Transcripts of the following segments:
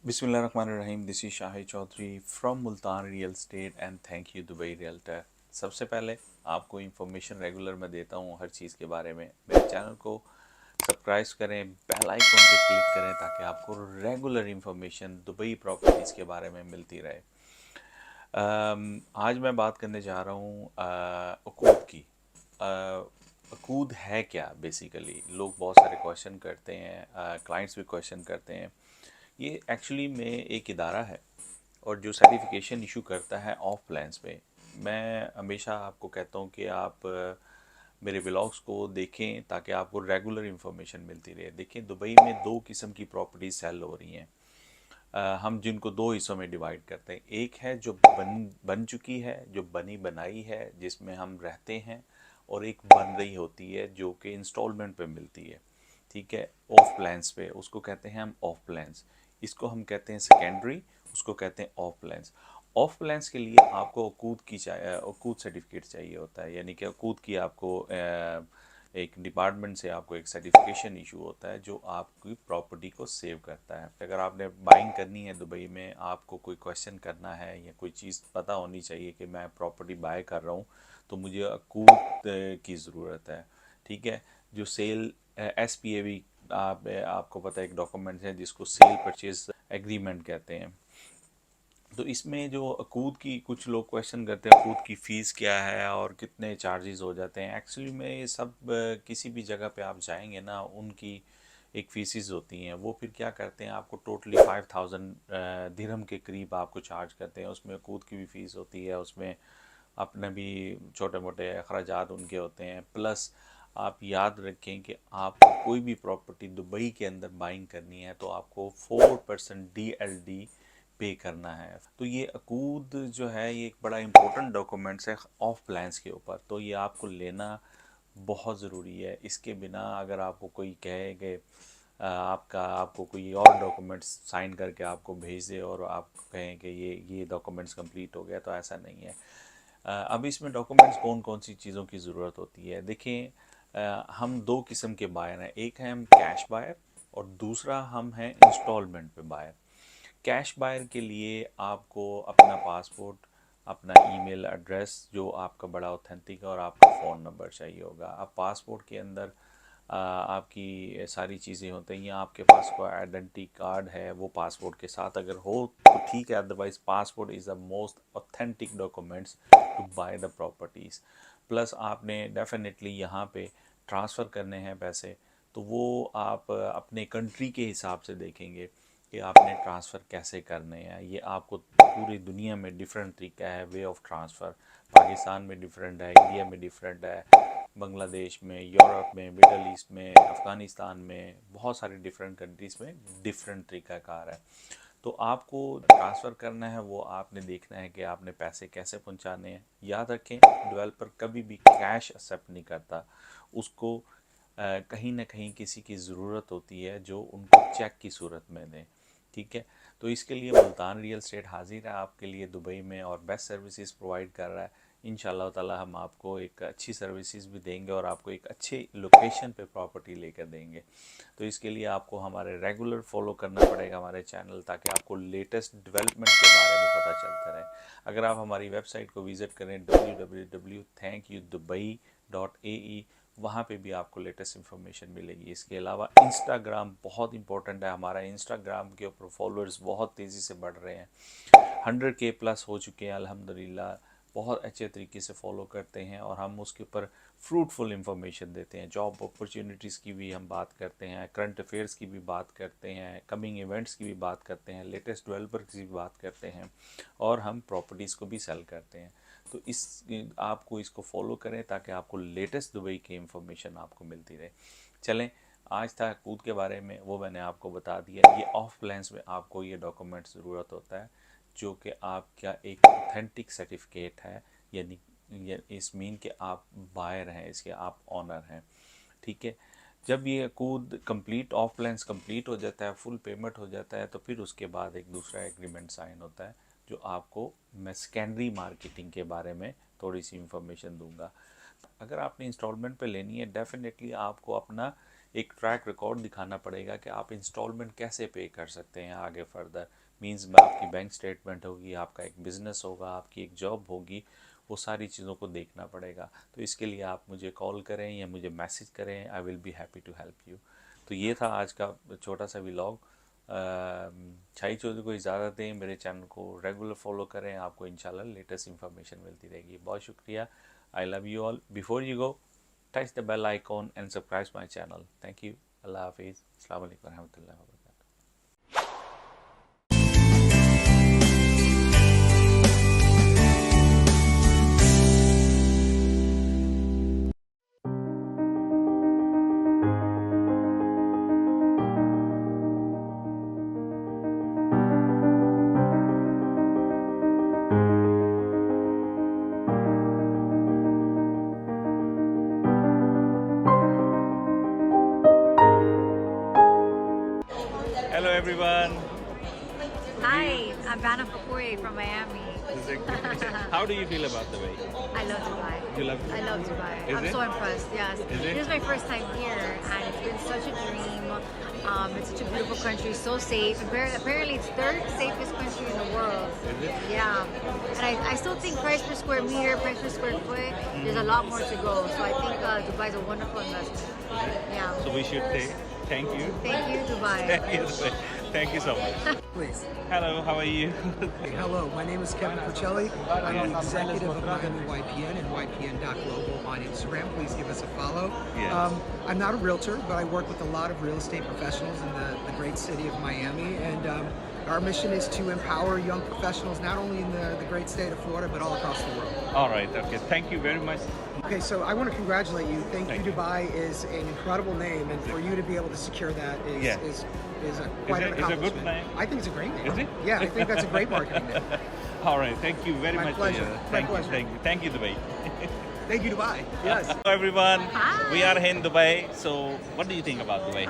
बिस्मिल्लाहिर्रहमानिर्रहीम। This is Shahid Chaudhry from Multan real estate and thank you Dubai realtor. सबसे पहले आपको इन्फॉर्मेशन रेगुलर मैं देता हूँ हर चीज़ के बारे में। मेरे चैनल को सब्सक्राइब करें, बेल आइकन पे क्लिक करें ताकि आपको रेगुलर इन्फॉर्मेशन दुबई प्रॉपर्टीज़ के बारे में मिलती रहे। आज मैं बात करने जा रहा हूँ अकूद की। अकूद है क्या? बेसिकली लोग बहुत सारे क्वेश्चन करते हैं, क्लाइंट्स भी क्वेश्चन करते हैं। ये एक्चुअली में एक इदारा है और जो सर्टिफिकेशन इशू करता है ऑफ प्लान्स पे। मैं हमेशा आपको कहता हूँ कि आप मेरे व्लॉग्स को देखें ताकि आपको रेगुलर इन्फॉर्मेशन मिलती रहे। देखें, दुबई में दो किस्म की प्रॉपर्टीज सेल हो रही हैं। हम जिनको दो हिस्सों में डिवाइड करते हैं। एक है जो बन चुकी है, जो बनी बनाई है, जिसमें हम रहते हैं, और एक बन रही होती है जो कि इंस्टॉलमेंट पे मिलती है। ठीक है, ऑफ प्लान्स पे, उसको कहते हैं हम ऑफ प्लान्स। इसको हम कहते हैं सेकेंडरी, उसको कहते हैं ऑफ प्लान्स। ऑफ प्लान्स के लिए आपको अकूद सर्टिफिकेट चाहिए होता है, यानी कि अकूद की आपको एक डिपार्टमेंट से आपको एक सर्टिफिकेशन इशू होता है जो आपकी प्रॉपर्टी को सेव करता है। अगर आपने बाइंग करनी है दुबई में, आपको कोई क्वेश्चन करना है या कोई चीज़ पता होनी चाहिए कि मैं प्रॉपर्टी बाय कर रहा हूँ, तो मुझे अकूद की ज़रूरत है। ठीक है, जो सेल SPAV, आपको पता है एक डॉक्यूमेंट है जिसको सेल परचेज एग्रीमेंट कहते हैं। तो इसमें जो अकूद की, कुछ लोग क्वेश्चन करते हैं अकूद की फ़ीस क्या है और कितने चार्जेस हो जाते हैं। एक्चुअली में ये सब किसी भी जगह पे आप जाएंगे ना, उनकी एक फ़ीसिस होती हैं। वो फिर क्या करते हैं, आपको टोटली 5000 दिरहम के करीब आपको चार्ज करते हैं। उसमें अकूद की भी फ़ीस होती है, उसमें अपने भी छोटे मोटे अखराजात उनके होते हैं। प्लस आप याद रखें कि आपको कोई भी प्रॉपर्टी दुबई के अंदर बाइंग करनी है तो आपको 4% DLD पे करना है। तो ये अकूद जो है, ये एक बड़ा इंपॉर्टेंट डॉक्यूमेंट्स है ऑफ प्लान्स के ऊपर, तो ये आपको लेना बहुत ज़रूरी है। इसके बिना अगर आपको कोई कहे कि आपको कोई और डॉक्यूमेंट्स साइन करके आपको भेज दे और आप कहें कि ये डॉक्यूमेंट्स कंप्लीट हो गया, तो ऐसा नहीं है। अब इसमें डॉक्यूमेंट्स कौन कौन सी चीज़ों की ज़रूरत होती है, देखें। हम दो किस्म के बायर हैं, एक है हम कैश बायर और दूसरा हम हैं इंस्टॉलमेंट पे बायर। कैश बायर के लिए आपको अपना पासपोर्ट, अपना ईमेल एड्रेस जो आपका बड़ा ऑथेंटिक है, और आपका फ़ोन नंबर चाहिए होगा। अब पासपोर्ट के अंदर आपकी सारी चीज़ें होती हैं, या आपके पास कोई आइडेंटिटी कार्ड है वो पासपोर्ट के साथ अगर हो तो ठीक है, otherwise passport is the most authentic documents to buy the properties. Plus आपने डेफिनेटली यहाँ पे ट्रांसफ़र करने हैं पैसे, तो वो आप अपने कंट्री के हिसाब से देखेंगे कि आपने ट्रांसफ़र कैसे करने हैं। ये आपको पूरी दुनिया में डिफरेंट तरीका है वे ऑफ ट्रांसफ़र। पाकिस्तान में डिफरेंट है, इंडिया में डिफरेंट है, बांग्लादेश में, यूरोप में, मिडल ईस्ट में, अफ़गानिस्तान में, बहुत सारी डिफरेंट कंट्रीज़ में डिफरेंट तरीक़ाकार है। तो आपको ट्रांसफ़र करना है, वो आपने देखना है कि आपने पैसे कैसे पहुंचाने हैं। याद रखें, डेवलपर कभी भी कैश एक्सेप्ट नहीं करता, उसको कहीं ना कहीं किसी की ज़रूरत होती है जो उनको चेक की सूरत में दें। ठीक है, तो इसके लिए मुल्तान रियल स्टेट हाजिर है आपके लिए दुबई में और बेस्ट सर्विसेज प्रोवाइड कर रहा है। इंशाल्लाह ताला हम आपको एक अच्छी सर्विसेज भी देंगे और आपको एक अच्छे लोकेशन पे प्रॉपर्टी लेकर देंगे। तो इसके लिए आपको हमारे रेगुलर फॉलो करना पड़ेगा हमारे चैनल, ताकि आपको लेटेस्ट डेवलपमेंट के बारे में पता चलता रहे। अगर आप हमारी वेबसाइट को विज़िट करें www.thankyoudubai.ae, वहाँ पे भी आपको लेटेस्ट इन्फॉर्मेशन मिलेगी। इसके अलावा इंस्टाग्राम बहुत इंपॉर्टेंट है। हमारा इंस्टाग्राम के ऊपर फॉलोअर्स बहुत तेज़ी से बढ़ रहे हैं, 100K प्लस हो चुके हैं अल्हम्दुलिल्लाह। बहुत अच्छे तरीके से फॉलो करते हैं और हम उसके ऊपर फ्रूटफुल इंफॉर्मेशन देते हैं। जॉब अपॉर्चुनिटीज़ की भी हम बात करते हैं, करंट अफेयर्स की भी बात करते हैं, कमिंग इवेंट्स की भी बात करते हैं, लेटेस्ट डेवलपर की भी बात करते हैं, और हम प्रॉपर्टीज़ को भी सेल करते हैं। तो आपको इसको फॉलो करें ताकि आपको लेटेस्ट दुबई की इंफॉर्मेशन आपको मिलती रहे। चलें, आज था कूद के बारे में, वो मैंने आपको बता दिया। ये ऑफ प्लान्स में आपको ये डॉक्यूमेंट ज़रूरत होता है जो कि आपका एक ऑथेंटिक सर्टिफिकेट है, यानी इस मीन कि आप बायर हैं, इसके आप ऑनर हैं। ठीक है, जब ये कूद कंप्लीट, ऑफ प्लान्स कंप्लीट हो जाता है, फुल पेमेंट हो जाता है, तो फिर उसके बाद एक दूसरा एग्रीमेंट साइन होता है जो आपको मैं सेकेंडरी मार्केटिंग के बारे में थोड़ी सी इंफॉर्मेशन दूंगा। अगर आपने इंस्टॉलमेंट पे लेनी है, डेफिनेटली आपको अपना एक ट्रैक रिकॉर्ड दिखाना पड़ेगा कि आप इंस्टॉलमेंट कैसे पे कर सकते हैं आगे फर्दर। मींस में आपकी बैंक स्टेटमेंट होगी, आपका एक बिज़नेस होगा, आपकी एक जॉब होगी, वो सारी चीज़ों को देखना पड़ेगा। तो इसके लिए आप मुझे कॉल करें या मुझे मैसेज करें, I will be happy to help you. तो ये था आज का छोटा सा व्लॉग। शाही चौधरी को इजाज़त दें, मेरे चैनल को रेगुलर फॉलो करें, आपको इंशाल्लाह लेटेस्ट इन्फॉर्मेशन मिलती रहेगी। बहुत शुक्रिया। I love you all. Before you go, touch the bell icon and subscribe my channel. Thank you. Allah Hafiz. Assalamu alaikum warahmatullahi wabarakatuh. Hello everyone. Hi, I'm Vanna Fakouye from Miami. How do you feel about Dubai? I love Dubai. You love I love Dubai. Is I'm it? so impressed. Yes, Is it? this is my first time here, and it's been such a dream. It's such a beautiful country, so safe. Apparently, it's third safest country in the world. Is it? Yeah, and I still think price per square meter, price per square foot, there's a lot more to go. So I think Dubai is a wonderful investment. Yeah. So we should say thank you. Thank you, Dubai. Thank you so much. Please. Hello, how are you? Hey, hello, my name is Kevin Porcelli. I'm the executive of Miami YPN and YPN.global on Instagram. Please give us a follow. Yes. I'm not a realtor, but I work with a lot of real estate professionals in the great city of Miami. And our mission is to empower young professionals, not only in the great state of Florida, but all across the world. All right, okay. Thank you very much. Okay, so I want to congratulate you. Thank Thank you you. Dubai is an incredible name, and for you to be able to secure that is Yeah. quite Is an it a good accomplishment. name? I think it's a great name. Is it? Yeah, I think that's a great marketing name. All right, thank you very My much. pleasure. Thank My you, pleasure. thank you, Dubai. Thank you, Dubai. Yes. Hello everyone. Hi. We are in Dubai. So, what do you think about Dubai?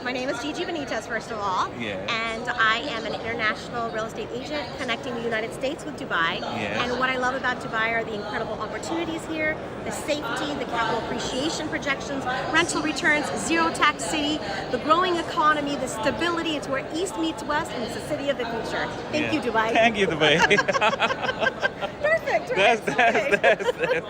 My name is Gigi Benitez, first of all. Yes. And I am an international real estate agent connecting the United States with Dubai. Yes. And what I love about Dubai are the incredible opportunities here, the safety, the capital appreciation projections, rental returns, zero tax city, the growing economy, the stability. It's where East meets West, and it's the city of the future. Thank Yeah. you, Dubai. Thank you, Dubai. Perfect, right? that's